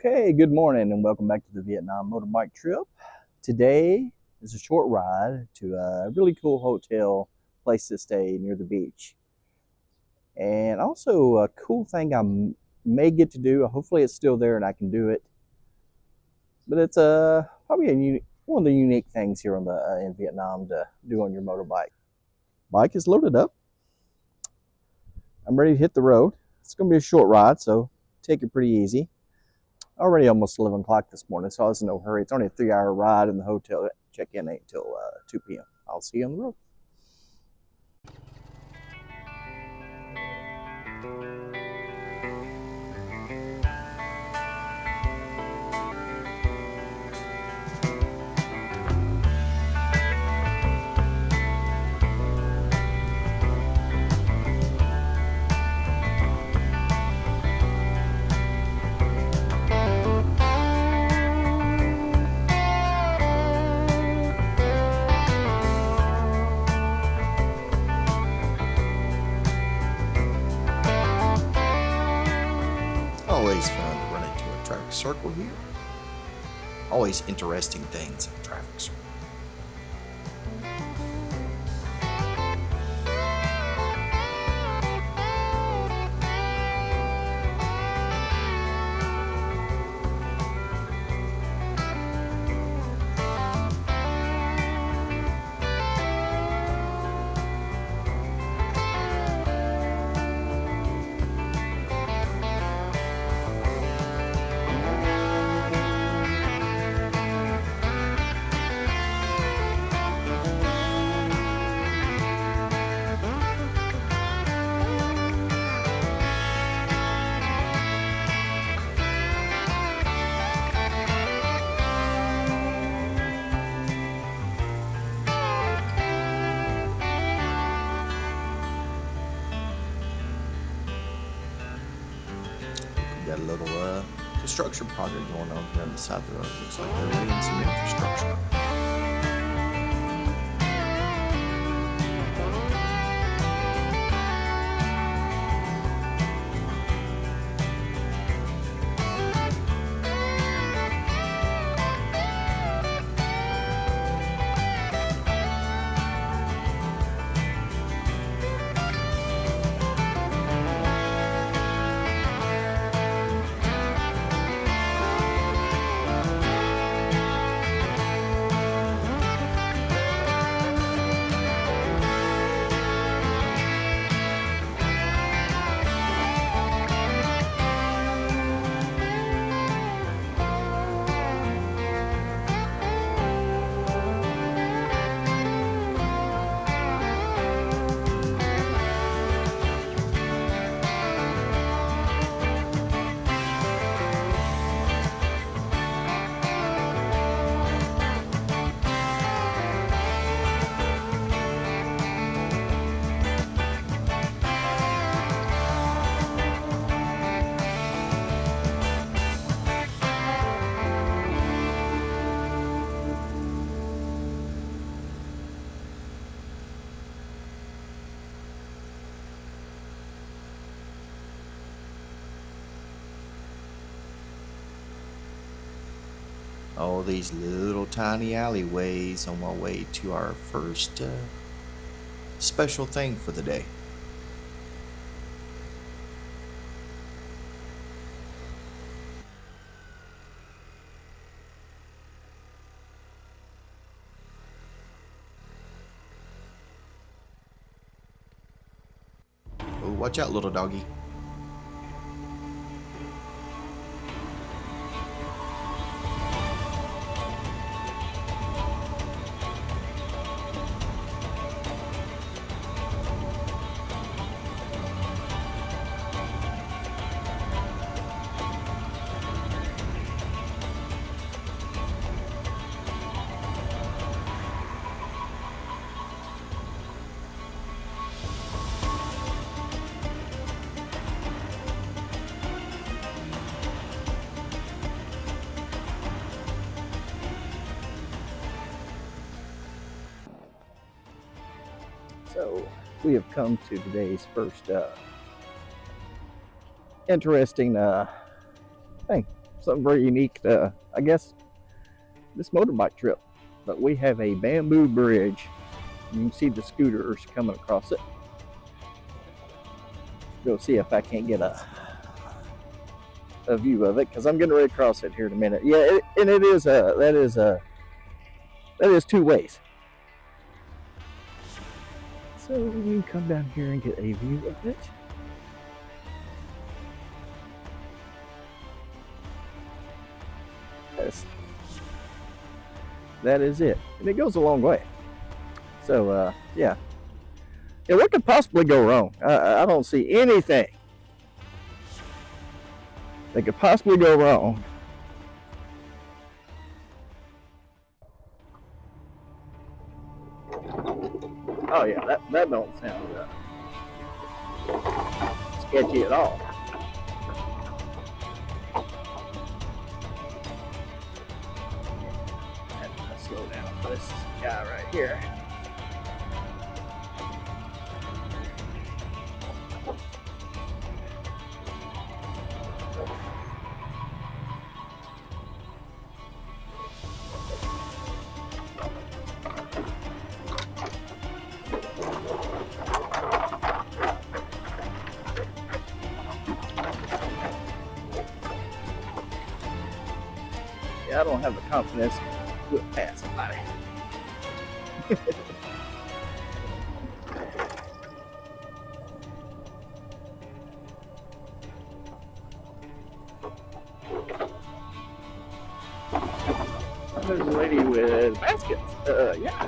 Okay, good morning and welcome back to the Vietnam Motorbike Trip. Today is a short ride to a really cool hotel place to stay near the beach. And also a cool thing I may get to do, hopefully it's still there and I can do it. But it's probably one of the unique things here in Vietnam to do on your motorbike. Bike is loaded up. I'm ready to hit the road. It's going to be a short ride, so take it pretty easy. Already almost 11 o'clock this morning, so I was in no hurry. It's only a 3-hour ride, and the hotel check-in ain't till 2 p.m. I'll see you on the road. Always fun to run into a traffic circle here. Always interesting things in a traffic circle. Got a little construction project going on here on the side of the road. Looks like they're laying some infrastructure. All these little tiny alleyways on my way to our first special thing for the day. Oh, watch out, little doggy. So we have come to today's first interesting thing. something very unique to, I guess, this motorbike trip. But we have a bamboo bridge. You can see the scooters coming across it. Go see if I can't get a view of it, because I'm getting ready to cross it here in a minute. Yeah, and it is that is two ways. So you can come down here and get a view of it. That is it, and it goes a long way. So yeah. What could possibly go wrong? I don't see anything that could possibly go wrong. Oh yeah, that don't sound sketchy at all. I'm gonna slow down for this guy right here. I don't have the confidence to do it past somebody. There's a lady with baskets. Yeah.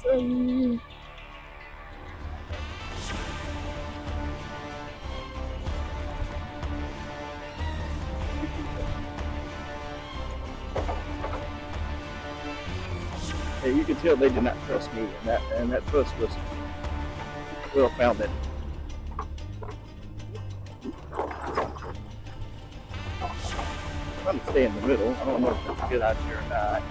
Sorry. Yeah, you can tell they did not trust me, and that trust was well founded. I'm gonna stay in the middle. I don't know if that's a good idea or not.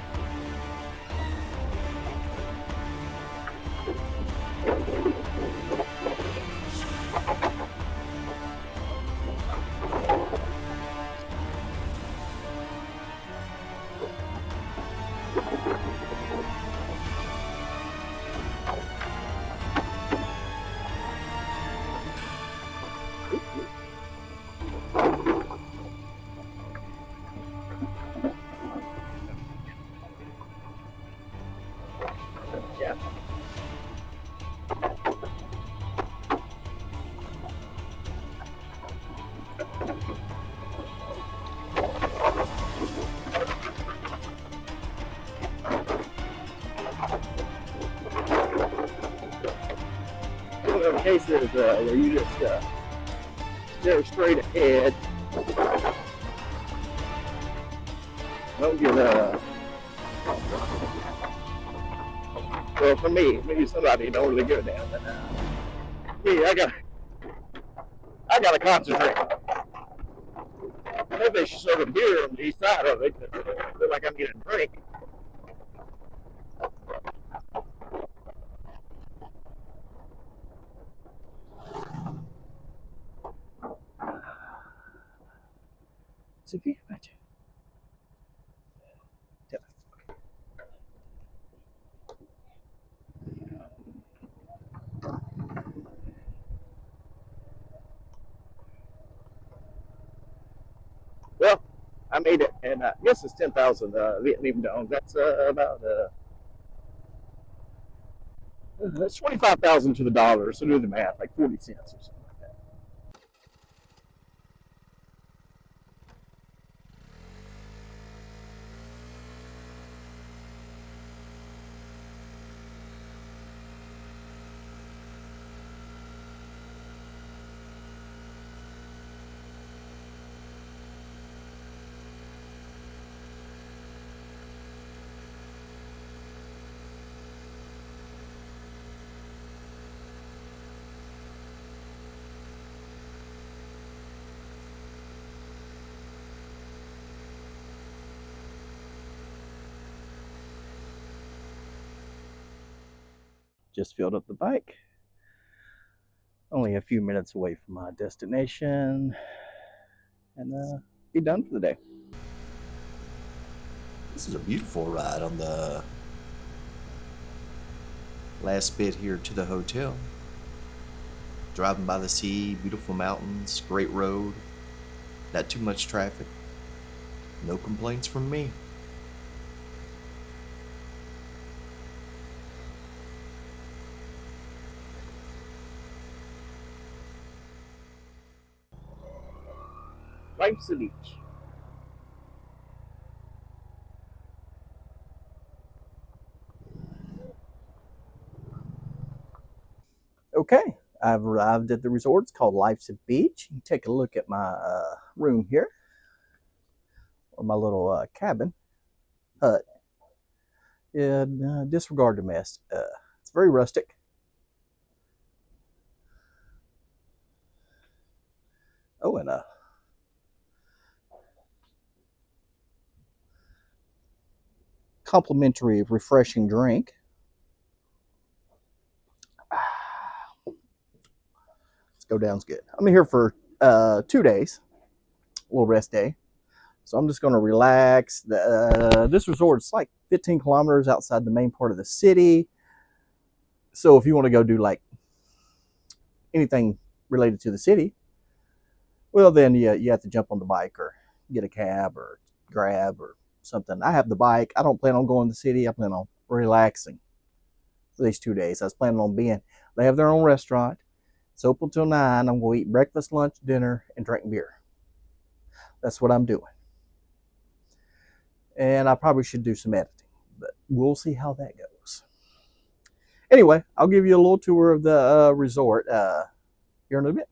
Yeah. One of the cases where you just stare straight ahead. Don't get well, for me, maybe somebody don't really give a damn, but me, I gotta concentrate. Maybe they should serve a beer on the east side of it, because I feel like I'm getting a drink. So if you imagine. Well, I made it, and I guess it's 10,000 Vietnamese dong. That's about that's 25,000 to the dollar. So do the math, like 40 cents or something. Just filled up the bike. Only a few minutes away from my destination, and be done for the day. This is a beautiful ride on the last bit here to the hotel. Driving by the sea, beautiful mountains, great road, not too much traffic. No complaints from me. Life's the beach. Okay, I've arrived at the resort. It's called Life's a Beach. You can take a look at my room here, or my little cabin hut. And disregard the mess. It's very rustic. Oh, and a complimentary, refreshing drink. Let's go down's good. I'm here for 2 days, a little rest day. So I'm just going to relax. This resort is like 15 kilometers outside the main part of the city. So if you want to go do like anything related to the city, well, then you have to jump on the bike or get a cab or Grab or something. I have the bike. I don't plan on going to the city. I plan on relaxing for these 2 days. I was planning on being. They have their own restaurant. It's open till 9. I'm going to eat breakfast, lunch, dinner, and drink beer. That's what I'm doing. And I probably should do some editing, but we'll see how that goes. Anyway, I'll give you a little tour of the resort here in a bit.